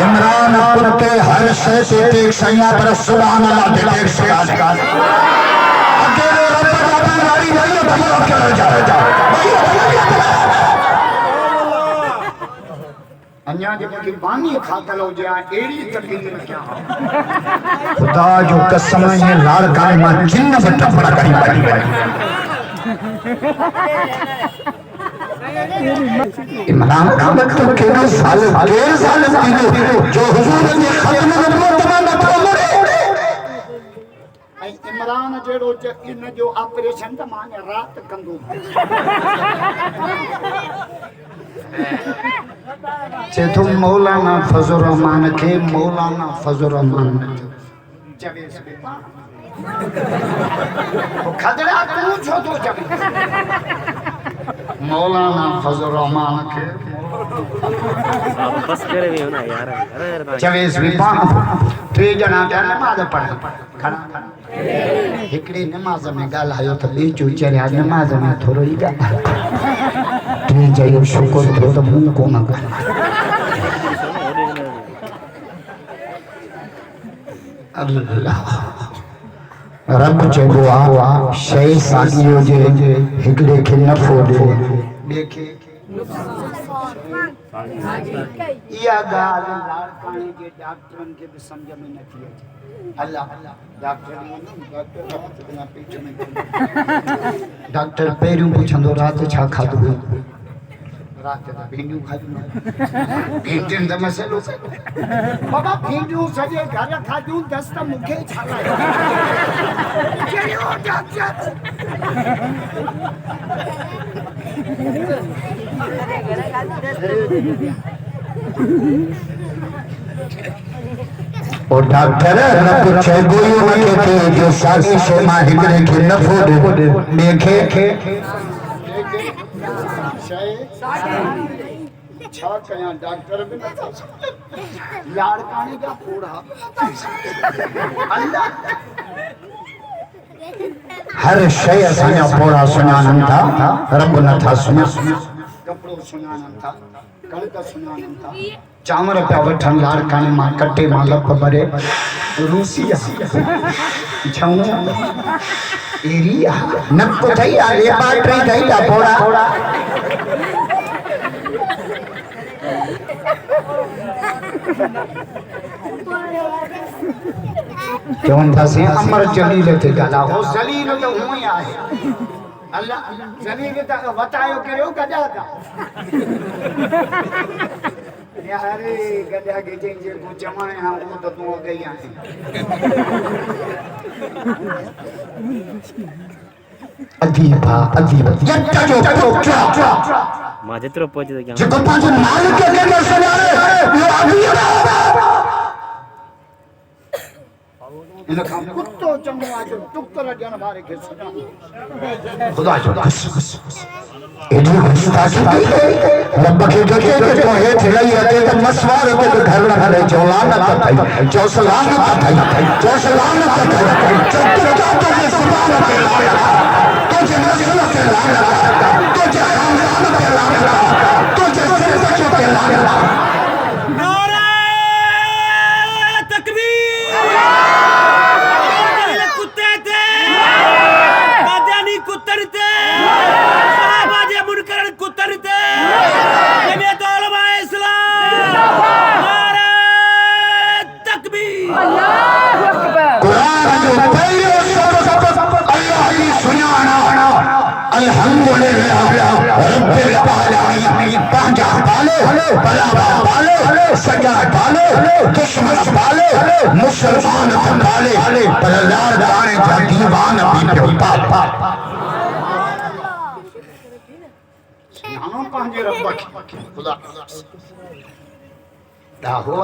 इमरान कुत्ते हर शय से देख सैया पर सुभान अल्लाह देख सका अकेले रब का नारी नहीं भैया के जा अन्या जेकी बानी खातल हो जा एड़ी तकलीफ में क्या खुदा जो कसम है लाड़ का मां जिन्न बट्टा पड़ा करी पड़ी इमरान का मतलब के साल डेढ़ साल जो हुजूर ने खत्म नबूवत तमाम उमरे इमरान जेड़ो इन जो ऑपरेशन त माने रात कंदो चेतो मौलाना फजल रहमान के मौलाना फजल रहमान जवेस बेटा वो खदड़ा तू छो तो जब मौलाना फजल रहमान के बस करे भी हो ना यार जवेस भी पान टे जना जा नमाज पढ़ खड़ा हिकड़ी नमाज में गालायो तो बीचो चरिया नमाज में थोरो ही गा टे जयो शुक्र थो तो मुंह को ना गा अल्लाह रब चेबो आ शय सागियो जे हिकड़े के नफो दे देखे या गाल लाड़काने के डॉक्टरन के भी समझ में नहीं अचे अल्लाह डॉक्टर डॉक्टर पेरू पुछंदो रात छा खादो रात दा भिंडियूं खादियूं भिंडियुन द मसलो बाबा भिंडियूं सजे घर खादियूं दस त मुखे छा लायो चलो डॉक्टर और डॉक्टर न कुछ गोई न के जो शादी से मां हिकड़े के नफो दे देखे छा कया डॉक्टर भी न लाड़काने का पूरा अल्लाह हर शय असांजा पोड़ा सुञाणन था रब नथा सुञा कपड़ो सुञाणन था कणक सुञाणन था चांवर पिया वठन लाड़काने मां कटे मां लप भरे रूसिया छाऊं एरिया नक थई आ ले बाटरी थई ता पोड़ा चवन था से अमर जलील ते गाला वो जलील तो हुई आहे अल्लाह जलील त वतायो करियो गदा का यारे गदा के जे को जमाने हां वो तो तू गई आहे अदीबा जट्टा जो क्या मां जेतरो पहुंचे तो क्या जेको पांजो मालिक के अंदर सुञाणे यो अदीबा इन खां कुत्तो चंगो आज टुकर ॼण वारे खे सुञा खुदा जो एडी गुस्ताखी रब के जके तो हेठ लई अते त मसवार पे घर न करे चौलान न थई चौसलान न थई चौसलान न थई चक्कर जाता के सुभान के लाया तुझे नस्ल के लाया तुझे खानदान के लाया तुझे सिर के लाया नारे तकबीर कुत्ते थे कादियानी कुत्तर थे साहबा जे मुनकर कुत्तर थे जमीयत उलमा इस्लाम नारे तकबीर अल्लाहु अकबर कुरान जो पहिलो शब्द अल्लाह की सुनाना अल्हम्दुलिल्लाह रब्बिल आलमीन पांजा पाले भला पाले सजा पाले दुश्मन पाले मुसलमान पाले पर लाल दाने जा दीवान भी पापा हां पंहिंजे रब खे खुदा दाहो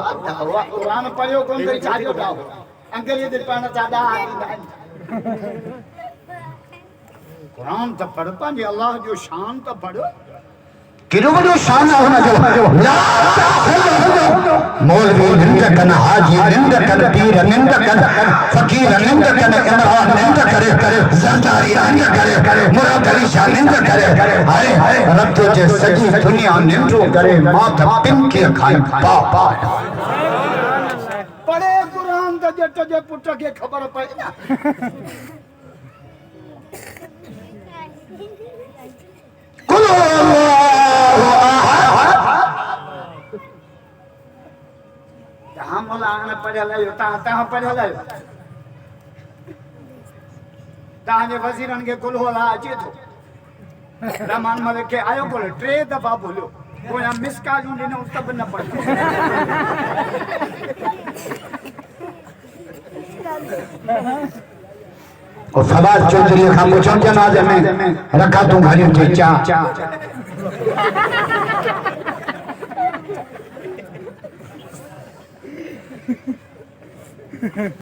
कुरान पढ़ियो कोन ते चारियो दाहो अंग्रेजी पढ़ण चादा कुरान तो पढ़ पंहिंजे अल्लाह जो शान तो पढ़ किरो बड़ो शान होना जो मौलवी निंद कन हाजी निंद कन पीर निंद कन फकीर निंद कन इमरान निंद करे सरदारी निंद करे मुराद अली शाह निंद करे हाय रब तो जे सजी दुनिया निंदो करे माथ पिन के खाई पापा जेठ जे पुट खे ख़बर पए न कुल हम बोला पढ़ियल आहियो तव्हां पढ़ियल आहियो तव्हांजे वज़ीरनि खे कुल होला अचे थो रहमान मलिक खे आयो कोल 3 दफ़ा बोलियो पोइ मिस कॉलूं ॾिनऊं त बि न पढ़ियो और फवाद चौधरी खां पुछण जनाज़े में रखा तूं घड़ियूं थे चा